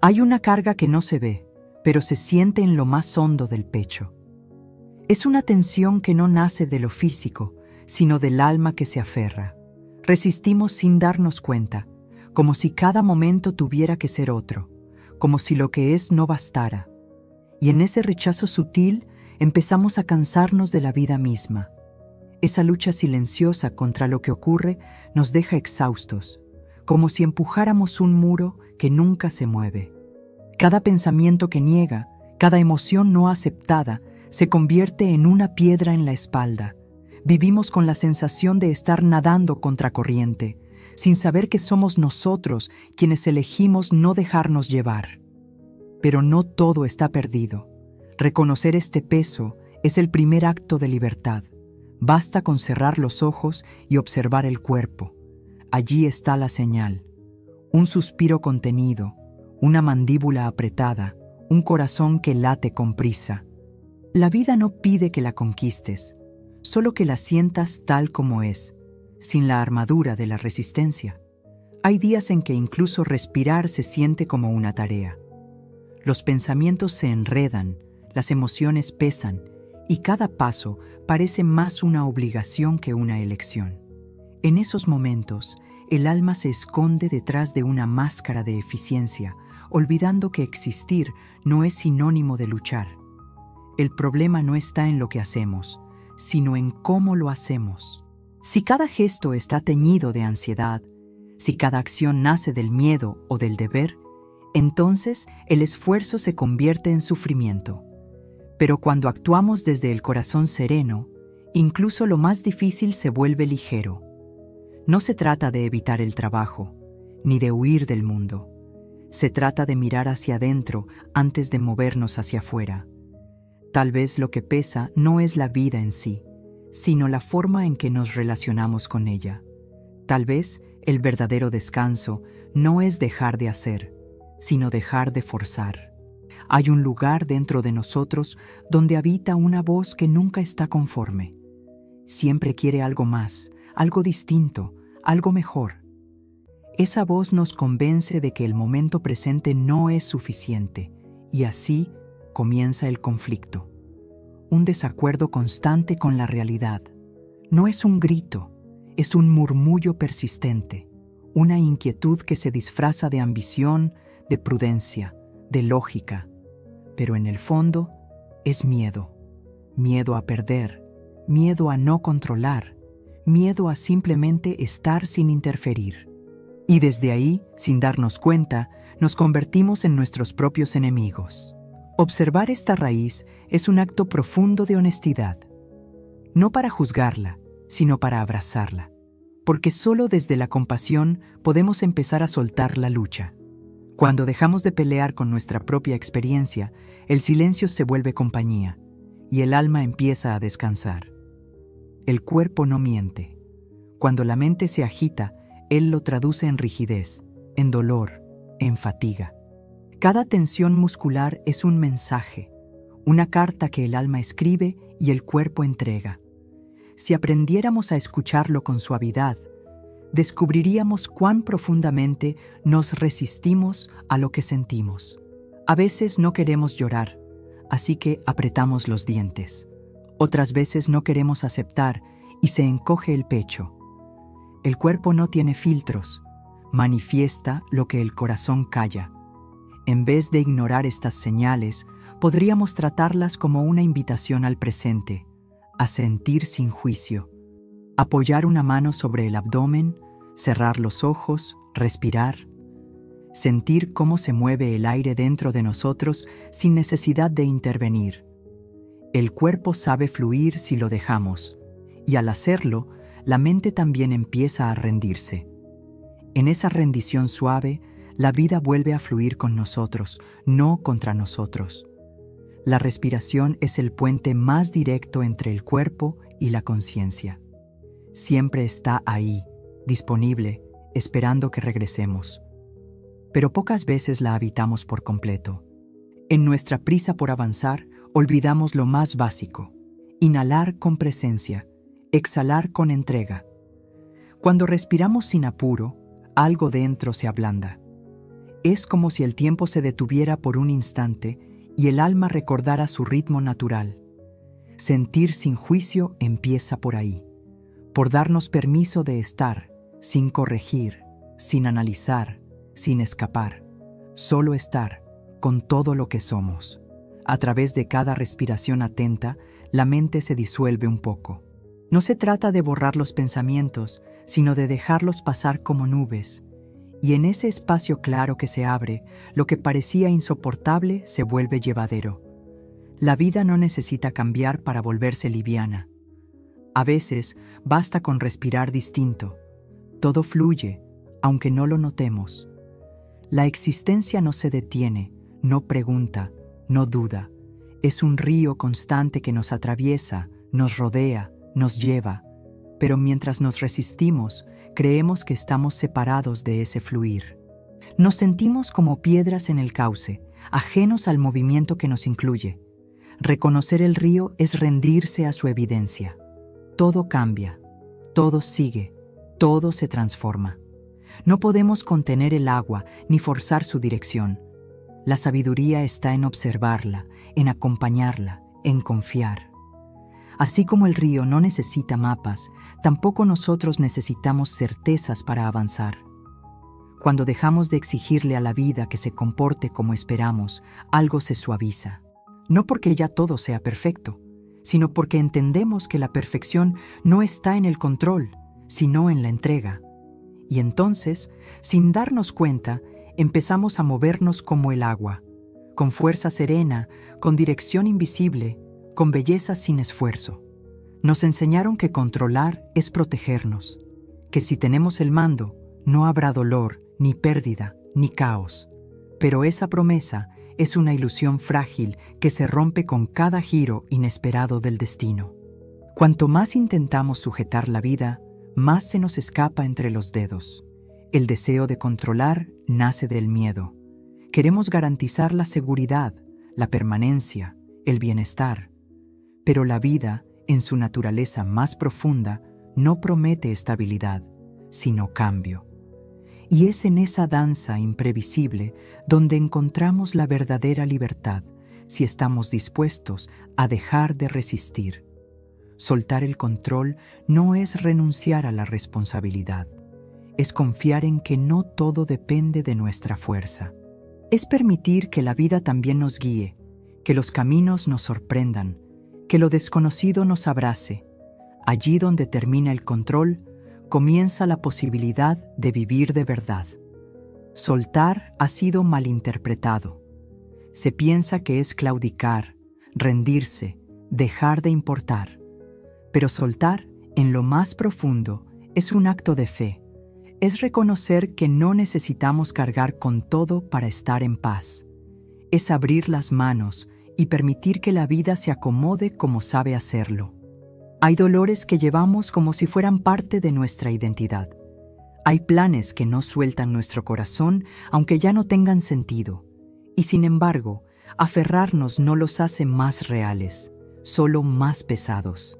Hay una carga que no se ve, pero se siente en lo más hondo del pecho. Es una tensión que no nace de lo físico, sino del alma que se aferra. Resistimos sin darnos cuenta, como si cada momento tuviera que ser otro, como si lo que es no bastara. Y en ese rechazo sutil empezamos a cansarnos de la vida misma. Esa lucha silenciosa contra lo que ocurre nos deja exhaustos, como si empujáramos un muro que nunca se mueve. Cada pensamiento que niega, cada emoción no aceptada, se convierte en una piedra en la espalda. Vivimos con la sensación de estar nadando contracorriente, sin saber que somos nosotros quienes elegimos no dejarnos llevar. Pero no todo está perdido. Reconocer este peso es el primer acto de libertad. Basta con cerrar los ojos y observar el cuerpo. Allí está la señal. Un suspiro contenido, una mandíbula apretada, un corazón que late con prisa. La vida no pide que la conquistes, solo que la sientas tal como es, sin la armadura de la resistencia. Hay días en que incluso respirar se siente como una tarea. Los pensamientos se enredan, las emociones pesan, y cada paso parece más una obligación que una elección. En esos momentos, el alma se esconde detrás de una máscara de eficiencia, olvidando que existir no es sinónimo de luchar. El problema no está en lo que hacemos, sino en cómo lo hacemos. Si cada gesto está teñido de ansiedad, si cada acción nace del miedo o del deber, entonces el esfuerzo se convierte en sufrimiento. Pero cuando actuamos desde el corazón sereno, incluso lo más difícil se vuelve ligero. No se trata de evitar el trabajo, ni de huir del mundo. Se trata de mirar hacia adentro antes de movernos hacia afuera. Tal vez lo que pesa no es la vida en sí, sino la forma en que nos relacionamos con ella. Tal vez el verdadero descanso no es dejar de hacer, sino dejar de forzar. Hay un lugar dentro de nosotros donde habita una voz que nunca está conforme. Siempre quiere algo más, algo distinto, algo mejor. Esa voz nos convence de que el momento presente no es suficiente, y así comienza el conflicto. Un desacuerdo constante con la realidad. No es un grito, es un murmullo persistente, una inquietud que se disfraza de ambición, de prudencia, de lógica. Pero en el fondo es miedo. Miedo a perder, miedo a no controlar, miedo a simplemente estar sin interferir. Y desde ahí, sin darnos cuenta, nos convertimos en nuestros propios enemigos. Observar esta raíz es un acto profundo de honestidad. No para juzgarla, sino para abrazarla. Porque solo desde la compasión podemos empezar a soltar la lucha. Cuando dejamos de pelear con nuestra propia experiencia, el silencio se vuelve compañía y el alma empieza a descansar. El cuerpo no miente. Cuando la mente se agita, él lo traduce en rigidez, en dolor, en fatiga. Cada tensión muscular es un mensaje, una carta que el alma escribe y el cuerpo entrega. Si aprendiéramos a escucharlo con suavidad, descubriríamos cuán profundamente nos resistimos a lo que sentimos. A veces no queremos llorar, así que apretamos los dientes. Otras veces no queremos aceptar y se encoge el pecho. El cuerpo no tiene filtros, manifiesta lo que el corazón calla. En vez de ignorar estas señales, podríamos tratarlas como una invitación al presente, a sentir sin juicio. Apoyar una mano sobre el abdomen, cerrar los ojos, respirar. Sentir cómo se mueve el aire dentro de nosotros sin necesidad de intervenir. El cuerpo sabe fluir si lo dejamos, y al hacerlo, la mente también empieza a rendirse. En esa rendición suave, la vida vuelve a fluir con nosotros, no contra nosotros. La respiración es el puente más directo entre el cuerpo y la conciencia. Siempre está ahí, disponible, esperando que regresemos. Pero pocas veces la habitamos por completo. En nuestra prisa por avanzar, olvidamos lo más básico: inhalar con presencia, exhalar con entrega. Cuando respiramos sin apuro, algo dentro se ablanda. Es como si el tiempo se detuviera por un instante y el alma recordara su ritmo natural. Sentir sin juicio empieza por ahí, por darnos permiso de estar, sin corregir, sin analizar, sin escapar, solo estar con todo lo que somos. A través de cada respiración atenta, la mente se disuelve un poco. No se trata de borrar los pensamientos, sino de dejarlos pasar como nubes. Y en ese espacio claro que se abre, lo que parecía insoportable se vuelve llevadero. La vida no necesita cambiar para volverse liviana. A veces basta con respirar distinto. Todo fluye, aunque no lo notemos. La existencia no se detiene, no pregunta, no duda. Es un río constante que nos atraviesa, nos rodea, nos lleva. Pero mientras nos resistimos, creemos que estamos separados de ese fluir. Nos sentimos como piedras en el cauce, ajenos al movimiento que nos incluye. Reconocer el río es rendirse a su evidencia. Todo cambia, todo sigue, todo se transforma. No podemos contener el agua ni forzar su dirección. La sabiduría está en observarla, en acompañarla, en confiar. Así como el río no necesita mapas, tampoco nosotros necesitamos certezas para avanzar. Cuando dejamos de exigirle a la vida que se comporte como esperamos, algo se suaviza. No porque ya todo sea perfecto, sino porque entendemos que la perfección no está en el control, sino en la entrega. Y entonces, sin darnos cuenta, empezamos a movernos como el agua, con fuerza serena, con dirección invisible, con belleza sin esfuerzo. Nos enseñaron que controlar es protegernos, que si tenemos el mando, no habrá dolor, ni pérdida, ni caos. Pero esa promesa es una ilusión frágil que se rompe con cada giro inesperado del destino. Cuanto más intentamos sujetar la vida, más se nos escapa entre los dedos. El deseo de controlar nace del miedo. Queremos garantizar la seguridad, la permanencia, el bienestar. Pero la vida, en su naturaleza más profunda, no promete estabilidad, sino cambio. Y es en esa danza imprevisible donde encontramos la verdadera libertad, si estamos dispuestos a dejar de resistir. Soltar el control no es renunciar a la responsabilidad, es confiar en que no todo depende de nuestra fuerza. Es permitir que la vida también nos guíe, que los caminos nos sorprendan, que lo desconocido nos abrace. Allí donde termina el control, comienza la posibilidad de vivir de verdad. Soltar ha sido malinterpretado. Se piensa que es claudicar, rendirse, dejar de importar. Pero soltar, en lo más profundo, es un acto de fe. Es reconocer que no necesitamos cargar con todo para estar en paz. Es abrir las manos y permitir que la vida se acomode como sabe hacerlo. Hay dolores que llevamos como si fueran parte de nuestra identidad. Hay planes que no sueltan nuestro corazón, aunque ya no tengan sentido. Y sin embargo, aferrarnos no los hace más reales, solo más pesados.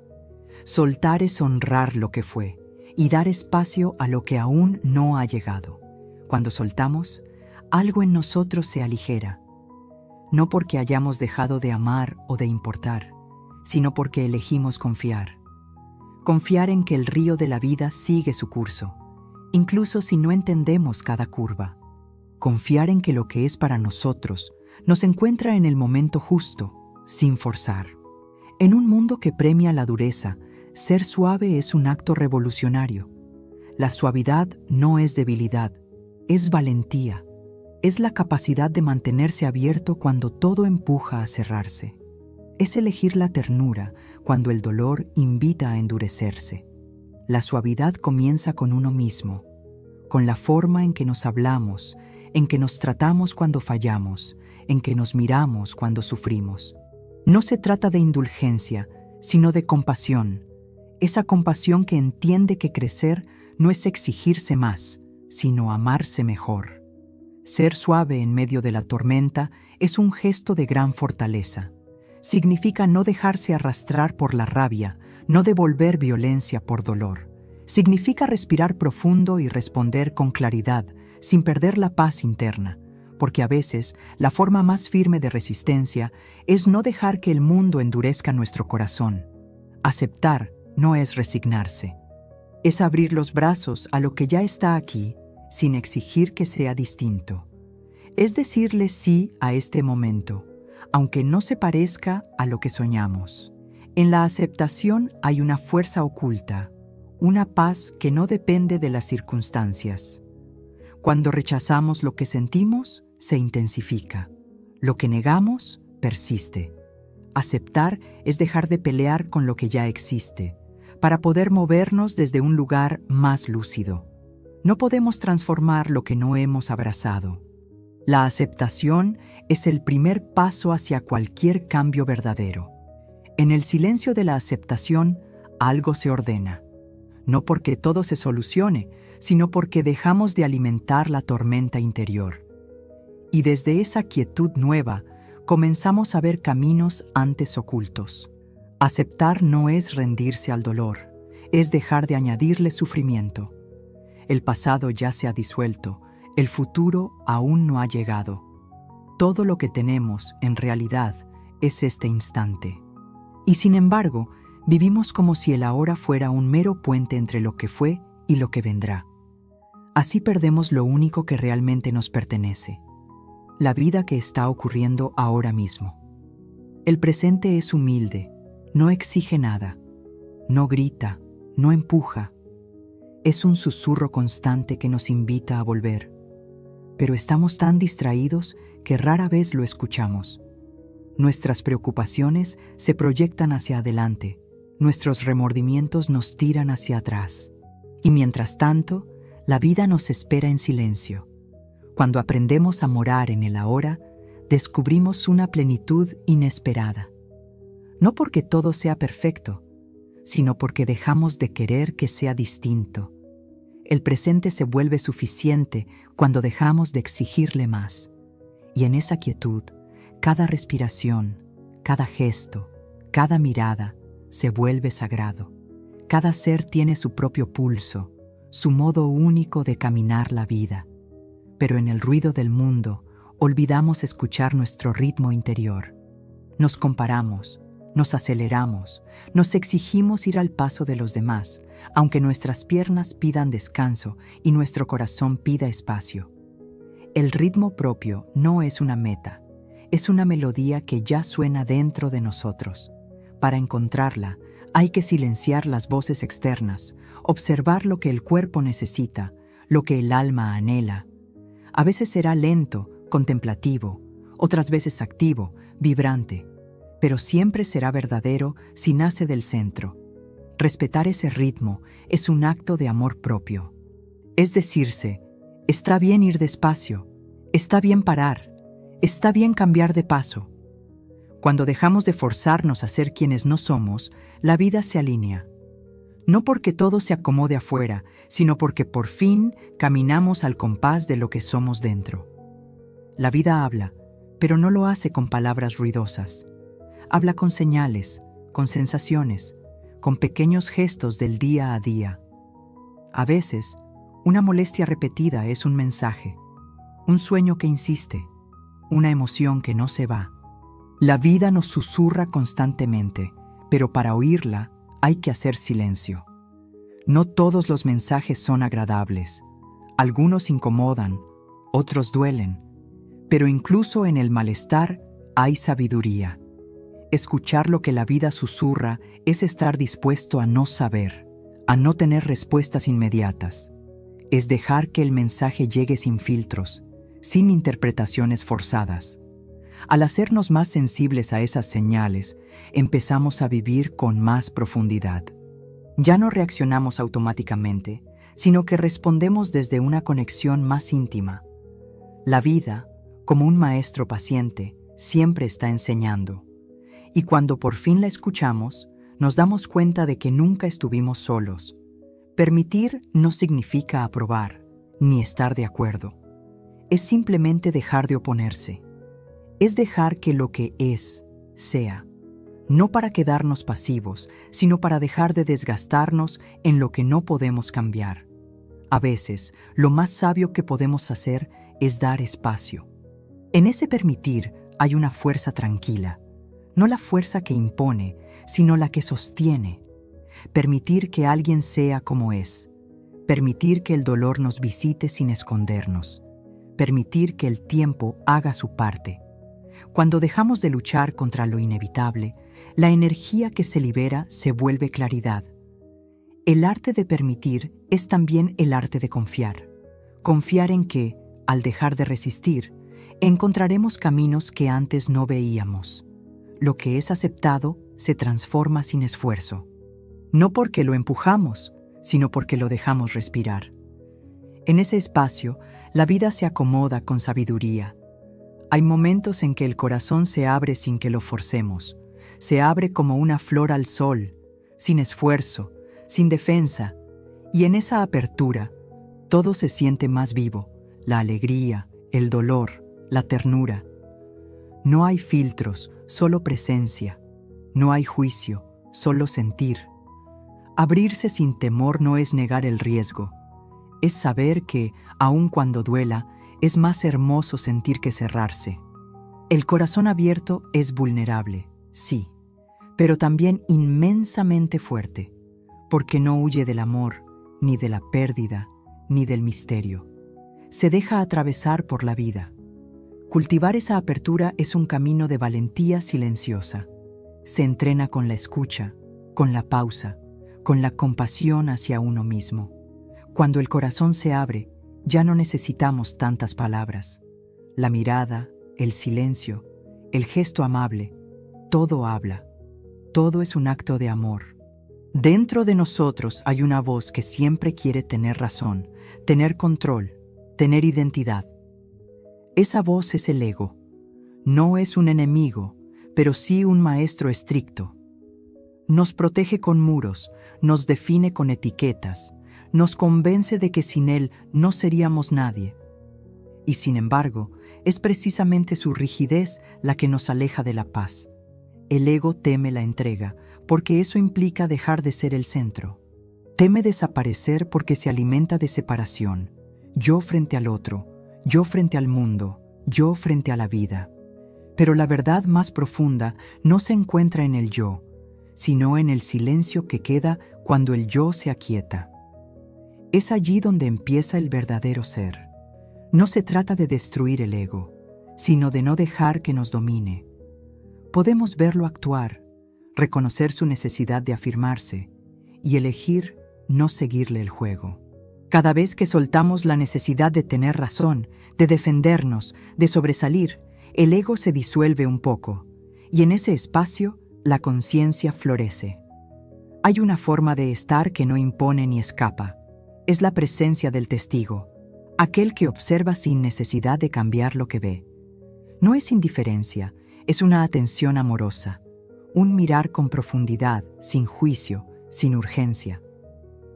Soltar es honrar lo que fue y dar espacio a lo que aún no ha llegado. Cuando soltamos, algo en nosotros se aligera. No porque hayamos dejado de amar o de importar, sino porque elegimos confiar. Confiar en que el río de la vida sigue su curso, incluso si no entendemos cada curva. Confiar en que lo que es para nosotros nos encuentra en el momento justo, sin forzar. En un mundo que premia la dureza, ser suave es un acto revolucionario. La suavidad no es debilidad, es valentía. Es la capacidad de mantenerse abierto cuando todo empuja a cerrarse. Es elegir la ternura cuando el dolor invita a endurecerse. La suavidad comienza con uno mismo, con la forma en que nos hablamos, en que nos tratamos cuando fallamos, en que nos miramos cuando sufrimos. No se trata de indulgencia, sino de compasión. Esa compasión que entiende que crecer no es exigirse más, sino amarse mejor. Ser suave en medio de la tormenta es un gesto de gran fortaleza. Significa no dejarse arrastrar por la rabia, no devolver violencia por dolor. Significa respirar profundo y responder con claridad, sin perder la paz interna, porque a veces la forma más firme de resistencia es no dejar que el mundo endurezca nuestro corazón. Aceptar no es resignarse, es abrir los brazos a lo que ya está aquí sin exigir que sea distinto. Es decirle sí a este momento, aunque no se parezca a lo que soñamos. En la aceptación hay una fuerza oculta, una paz que no depende de las circunstancias. Cuando rechazamos lo que sentimos, se intensifica. Lo que negamos, persiste. Aceptar es dejar de pelear con lo que ya existe, para poder movernos desde un lugar más lúcido. No podemos transformar lo que no hemos abrazado. La aceptación es el primer paso hacia cualquier cambio verdadero. En el silencio de la aceptación, algo se ordena. No porque todo se solucione, sino porque dejamos de alimentar la tormenta interior. Y desde esa quietud nueva, comenzamos a ver caminos antes ocultos. Aceptar no es rendirse al dolor, es dejar de añadirle sufrimiento. El pasado ya se ha disuelto, el futuro aún no ha llegado. Todo lo que tenemos, en realidad, es este instante. Y sin embargo, vivimos como si el ahora fuera un mero puente entre lo que fue y lo que vendrá. Así perdemos lo único que realmente nos pertenece, la vida que está ocurriendo ahora mismo. El presente es humilde, no exige nada, no grita, no empuja. Es un susurro constante que nos invita a volver, pero estamos tan distraídos que rara vez lo escuchamos. Nuestras preocupaciones se proyectan hacia adelante, nuestros remordimientos nos tiran hacia atrás. Y mientras tanto, la vida nos espera en silencio. Cuando aprendemos a morar en el ahora, descubrimos una plenitud inesperada. No porque todo sea perfecto, sino porque dejamos de querer que sea distinto. El presente se vuelve suficiente cuando dejamos de exigirle más. Y en esa quietud, cada respiración, cada gesto, cada mirada se vuelve sagrado. Cada ser tiene su propio pulso, su modo único de caminar la vida. Pero en el ruido del mundo, olvidamos escuchar nuestro ritmo interior. Nos comparamos, nos aceleramos, nos exigimos ir al paso de los demás, aunque nuestras piernas pidan descanso y nuestro corazón pida espacio. El ritmo propio no es una meta, es una melodía que ya suena dentro de nosotros. Para encontrarla, hay que silenciar las voces externas, observar lo que el cuerpo necesita, lo que el alma anhela. A veces será lento, contemplativo, otras veces activo, vibrante, pero siempre será verdadero si nace del centro. Respetar ese ritmo es un acto de amor propio. Es decirse, está bien ir despacio, está bien parar, está bien cambiar de paso. Cuando dejamos de forzarnos a ser quienes no somos, la vida se alinea. No porque todo se acomode afuera, sino porque por fin caminamos al compás de lo que somos dentro. La vida habla, pero no lo hace con palabras ruidosas. Habla con señales, con sensaciones, con pequeños gestos del día a día. A veces, una molestia repetida es un mensaje, un sueño que insiste, una emoción que no se va. La vida nos susurra constantemente, pero para oírla hay que hacer silencio. No todos los mensajes son agradables. Algunos incomodan, otros duelen. Pero incluso en el malestar hay sabiduría. Escuchar lo que la vida susurra es estar dispuesto a no saber, a no tener respuestas inmediatas. Es dejar que el mensaje llegue sin filtros, sin interpretaciones forzadas. Al hacernos más sensibles a esas señales, empezamos a vivir con más profundidad. Ya no reaccionamos automáticamente, sino que respondemos desde una conexión más íntima. La vida, como un maestro paciente, siempre está enseñando. Y cuando por fin la escuchamos, nos damos cuenta de que nunca estuvimos solos. Permitir no significa aprobar, ni estar de acuerdo. Es simplemente dejar de oponerse. Es dejar que lo que es, sea. No para quedarnos pasivos, sino para dejar de desgastarnos en lo que no podemos cambiar. A veces, lo más sabio que podemos hacer es dar espacio. En ese permitir hay una fuerza tranquila, no la fuerza que impone, sino la que sostiene. Permitir que alguien sea como es, permitir que el dolor nos visite sin escondernos, permitir que el tiempo haga su parte. Cuando dejamos de luchar contra lo inevitable, la energía que se libera se vuelve claridad. El arte de permitir es también el arte de confiar. Confiar en que, al dejar de resistir, encontraremos caminos que antes no veíamos. Lo que es aceptado se transforma sin esfuerzo. No porque lo empujamos, sino porque lo dejamos respirar. En ese espacio, la vida se acomoda con sabiduría. Hay momentos en que el corazón se abre sin que lo forcemos. Se abre como una flor al sol, sin esfuerzo, sin defensa. Y en esa apertura, todo se siente más vivo, la alegría, el dolor, la ternura. No hay filtros, solo presencia. No hay juicio, solo sentir. Abrirse sin temor no es negar el riesgo. Es saber que, aun cuando duela, es más hermoso sentir que cerrarse. El corazón abierto es vulnerable, sí, pero también inmensamente fuerte, porque no huye del amor, ni de la pérdida, ni del misterio. Se deja atravesar por la vida. Cultivar esa apertura es un camino de valentía silenciosa. Se entrena con la escucha, con la pausa, con la compasión hacia uno mismo. Cuando el corazón se abre, ya no necesitamos tantas palabras. La mirada, el silencio, el gesto amable, todo habla. Todo es un acto de amor. Dentro de nosotros hay una voz que siempre quiere tener razón, tener control, tener identidad. Esa voz es el ego. No es un enemigo, pero sí un maestro estricto. Nos protege con muros, nos define con etiquetas, nos convence de que sin él no seríamos nadie. Y sin embargo, es precisamente su rigidez la que nos aleja de la paz. El ego teme la entrega, porque eso implica dejar de ser el centro. Teme desaparecer porque se alimenta de separación. Yo frente al otro, yo frente al mundo, yo frente a la vida. Pero la verdad más profunda no se encuentra en el yo, sino en el silencio que queda cuando el yo se aquieta. Es allí donde empieza el verdadero ser. No se trata de destruir el ego, sino de no dejar que nos domine. Podemos verlo actuar, reconocer su necesidad de afirmarse y elegir no seguirle el juego. Cada vez que soltamos la necesidad de tener razón, de defendernos, de sobresalir, el ego se disuelve un poco, y en ese espacio la conciencia florece. Hay una forma de estar que no impone ni escapa. Es la presencia del testigo, aquel que observa sin necesidad de cambiar lo que ve. No es indiferencia, es una atención amorosa, un mirar con profundidad, sin juicio, sin urgencia.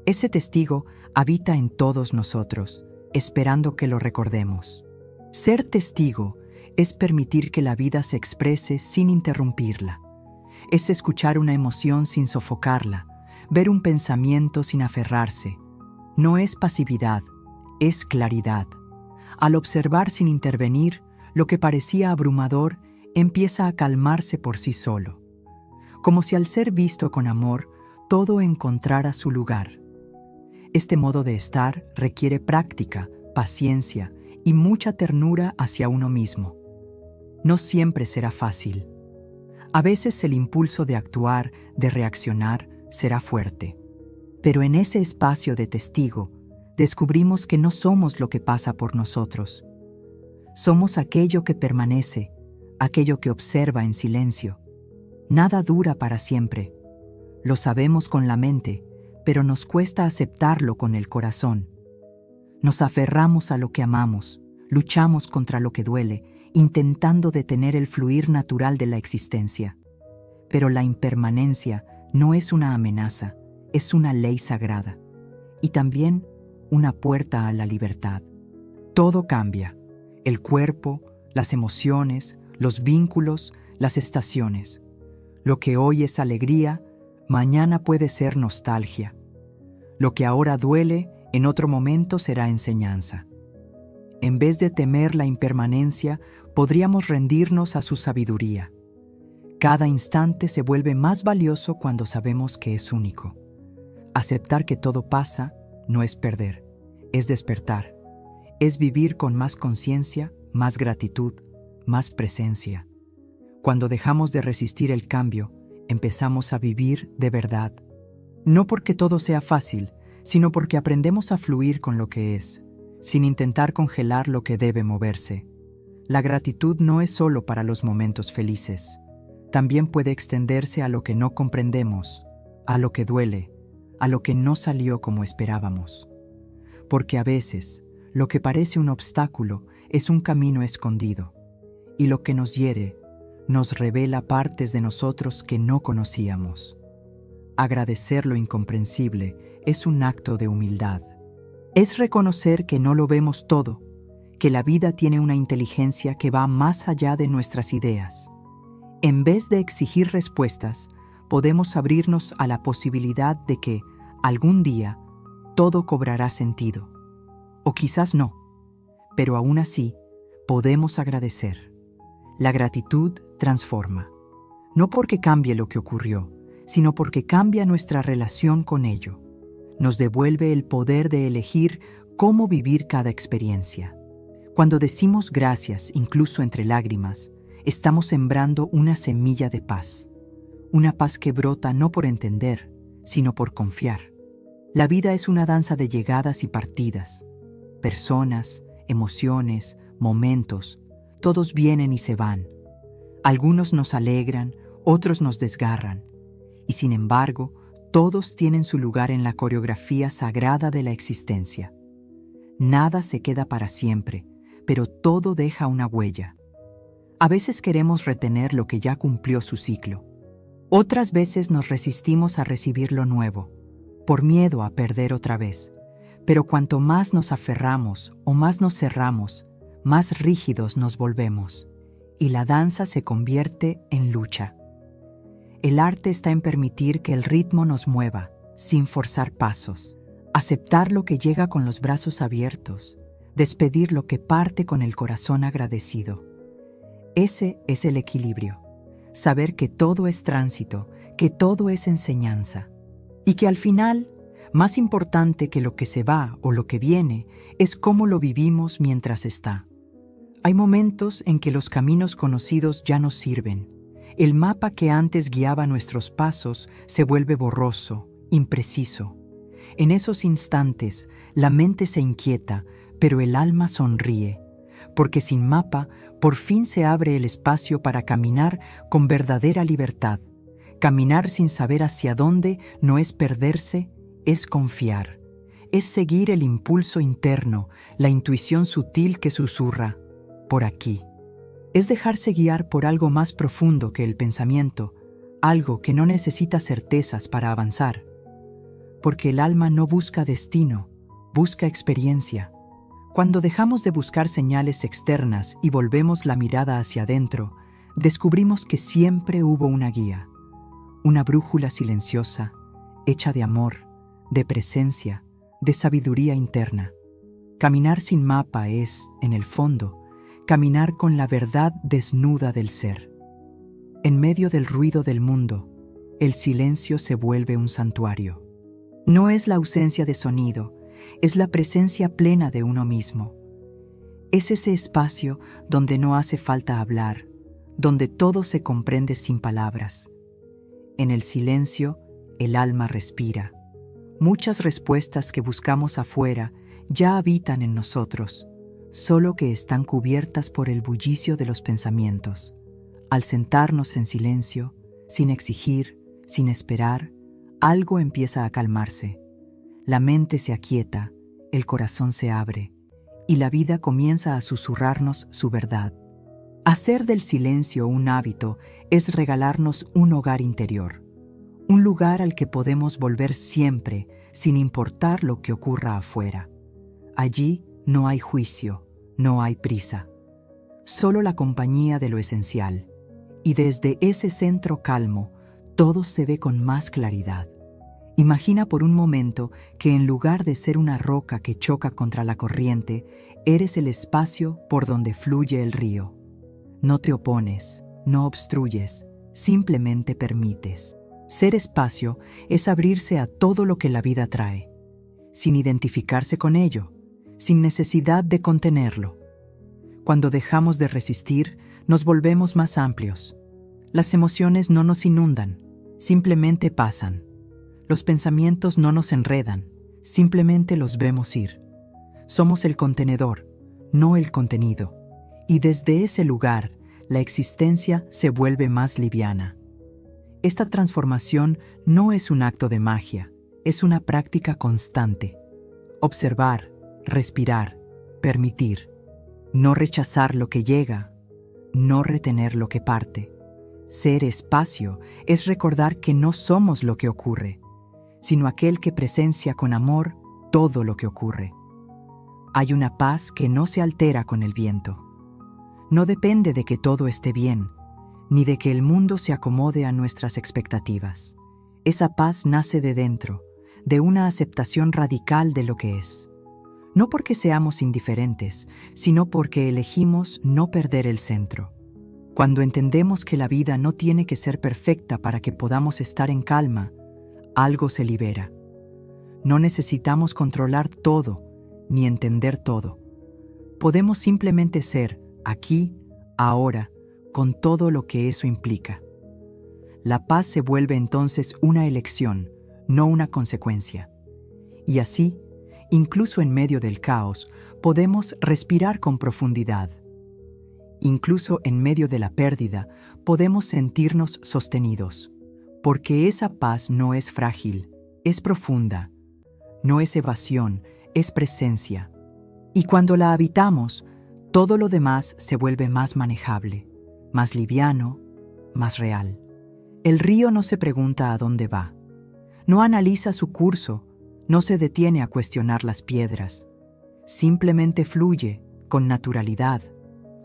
Ese testigo habita en todos nosotros, esperando que lo recordemos. Ser testigo es permitir que la vida se exprese sin interrumpirla. Es escuchar una emoción sin sofocarla, ver un pensamiento sin aferrarse. No es pasividad, es claridad. Al observar sin intervenir, lo que parecía abrumador empieza a calmarse por sí solo. Como si al ser visto con amor, todo encontrara su lugar. Este modo de estar requiere práctica, paciencia y mucha ternura hacia uno mismo. No siempre será fácil. A veces el impulso de actuar, de reaccionar, será fuerte. Pero en ese espacio de testigo, descubrimos que no somos lo que pasa por nosotros. Somos aquello que permanece, aquello que observa en silencio. Nada dura para siempre. Lo sabemos con la mente, pero nos cuesta aceptarlo con el corazón. Nos aferramos a lo que amamos, luchamos contra lo que duele, intentando detener el fluir natural de la existencia. Pero la impermanencia no es una amenaza, es una ley sagrada. Y también una puerta a la libertad. Todo cambia. El cuerpo, las emociones, los vínculos, las estaciones. Lo que hoy es alegría, mañana puede ser nostalgia. Lo que ahora duele, en otro momento será enseñanza. En vez de temer la impermanencia, podríamos rendirnos a su sabiduría. Cada instante se vuelve más valioso cuando sabemos que es único. Aceptar que todo pasa no es perder, es despertar. Es vivir con más conciencia, más gratitud, más presencia. Cuando dejamos de resistir el cambio, empezamos a vivir de verdad. No porque todo sea fácil, sino porque aprendemos a fluir con lo que es, sin intentar congelar lo que debe moverse. La gratitud no es solo para los momentos felices. También puede extenderse a lo que no comprendemos, a lo que duele, a lo que no salió como esperábamos. Porque a veces, lo que parece un obstáculo es un camino escondido, y lo que nos hiere nos revela partes de nosotros que no conocíamos. Agradecer lo incomprensible es un acto de humildad. Es reconocer que no lo vemos todo, que la vida tiene una inteligencia que va más allá de nuestras ideas. En vez de exigir respuestas, podemos abrirnos a la posibilidad de que, algún día, todo cobrará sentido. O quizás no, pero aún así, podemos agradecer. La gratitud transforma, no porque cambie lo que ocurrió, sino porque cambia nuestra relación con ello. Nos devuelve el poder de elegir cómo vivir cada experiencia. Cuando decimos gracias, incluso entre lágrimas, estamos sembrando una semilla de paz. Una paz que brota no por entender, sino por confiar. La vida es una danza de llegadas y partidas. Personas, emociones, momentos, todos vienen y se van. Algunos nos alegran, otros nos desgarran. Y sin embargo, todos tienen su lugar en la coreografía sagrada de la existencia. Nada se queda para siempre, pero todo deja una huella. A veces queremos retener lo que ya cumplió su ciclo. Otras veces nos resistimos a recibir lo nuevo, por miedo a perder otra vez. Pero cuanto más nos aferramos o más nos cerramos, más rígidos nos volvemos, y la danza se convierte en lucha. El arte está en permitir que el ritmo nos mueva, sin forzar pasos, aceptar lo que llega con los brazos abiertos, despedir lo que parte con el corazón agradecido. Ese es el equilibrio, saber que todo es tránsito, que todo es enseñanza, y que al final, más importante que lo que se va o lo que viene, es cómo lo vivimos mientras está. Hay momentos en que los caminos conocidos ya no sirven. El mapa que antes guiaba nuestros pasos se vuelve borroso, impreciso. En esos instantes, la mente se inquieta, pero el alma sonríe, porque sin mapa, por fin se abre el espacio para caminar con verdadera libertad. Caminar sin saber hacia dónde no es perderse, es confiar. Es seguir el impulso interno, la intuición sutil que susurra, por aquí. Es dejarse guiar por algo más profundo que el pensamiento, algo que no necesita certezas para avanzar. Porque el alma no busca destino, busca experiencia. Cuando dejamos de buscar señales externas y volvemos la mirada hacia adentro, descubrimos que siempre hubo una guía, una brújula silenciosa, hecha de amor, de presencia, de sabiduría interna. Caminar sin mapa es, en el fondo, caminar con la verdad desnuda del ser. En medio del ruido del mundo, el silencio se vuelve un santuario. No es la ausencia de sonido, es la presencia plena de uno mismo. Es ese espacio donde no hace falta hablar, donde todo se comprende sin palabras. En el silencio, el alma respira. Muchas respuestas que buscamos afuera ya habitan en nosotros, solo que están cubiertas por el bullicio de los pensamientos. Al sentarnos en silencio, sin exigir, sin esperar, algo empieza a calmarse. La mente se aquieta, el corazón se abre, y la vida comienza a susurrarnos su verdad. Hacer del silencio un hábito es regalarnos un hogar interior, un lugar al que podemos volver siempre, sin importar lo que ocurra afuera. Allí no hay juicio, no hay prisa, solo la compañía de lo esencial, y desde ese centro calmo, todo se ve con más claridad. Imagina por un momento que en lugar de ser una roca que choca contra la corriente, eres el espacio por donde fluye el río. No te opones, no obstruyes, simplemente permites. Ser espacio es abrirse a todo lo que la vida trae, sin identificarse con ello, sin necesidad de contenerlo. Cuando dejamos de resistir, nos volvemos más amplios. Las emociones no nos inundan, simplemente pasan. Los pensamientos no nos enredan, simplemente los vemos ir. Somos el contenedor, no el contenido, y desde ese lugar, la existencia se vuelve más liviana. Esta transformación no es un acto de magia, es una práctica constante. Observar, respirar, permitir. No rechazar lo que llega, no retener lo que parte. Ser espacio es recordar que no somos lo que ocurre, sino aquel que presencia con amor todo lo que ocurre. Hay una paz que no se altera con el viento. No depende de que todo esté bien, ni de que el mundo se acomode a nuestras expectativas. Esa paz nace de dentro, de una aceptación radical de lo que es. No porque seamos indiferentes, sino porque elegimos no perder el centro. Cuando entendemos que la vida no tiene que ser perfecta para que podamos estar en calma, algo se libera. No necesitamos controlar todo, ni entender todo. Podemos simplemente ser, aquí, ahora, con todo lo que eso implica. La paz se vuelve entonces una elección, no una consecuencia. Y así, incluso en medio del caos, podemos respirar con profundidad. Incluso en medio de la pérdida, podemos sentirnos sostenidos, porque esa paz no es frágil, es profunda. No es evasión, es presencia. Y cuando la habitamos, todo lo demás se vuelve más manejable, más liviano, más real. El río no se pregunta a dónde va, no analiza su curso, no se detiene a cuestionar las piedras, simplemente fluye con naturalidad,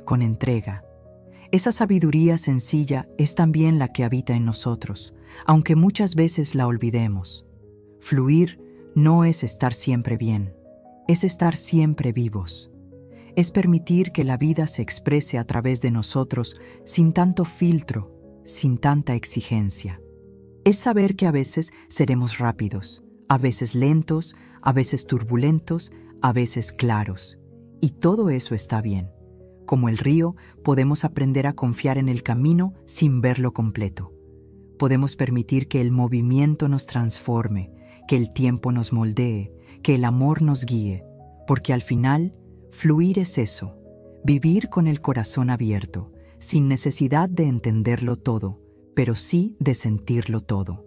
con entrega. Esa sabiduría sencilla es también la que habita en nosotros, aunque muchas veces la olvidemos. Fluir no es estar siempre bien, es estar siempre vivos. Es permitir que la vida se exprese a través de nosotros sin tanto filtro, sin tanta exigencia. Es saber que a veces seremos rápidos, a veces lentos, a veces turbulentos, a veces claros. Y todo eso está bien. Como el río, podemos aprender a confiar en el camino sin verlo completo. Podemos permitir que el movimiento nos transforme, que el tiempo nos moldee, que el amor nos guíe, porque al final, fluir es eso, vivir con el corazón abierto, sin necesidad de entenderlo todo, pero sí de sentirlo todo.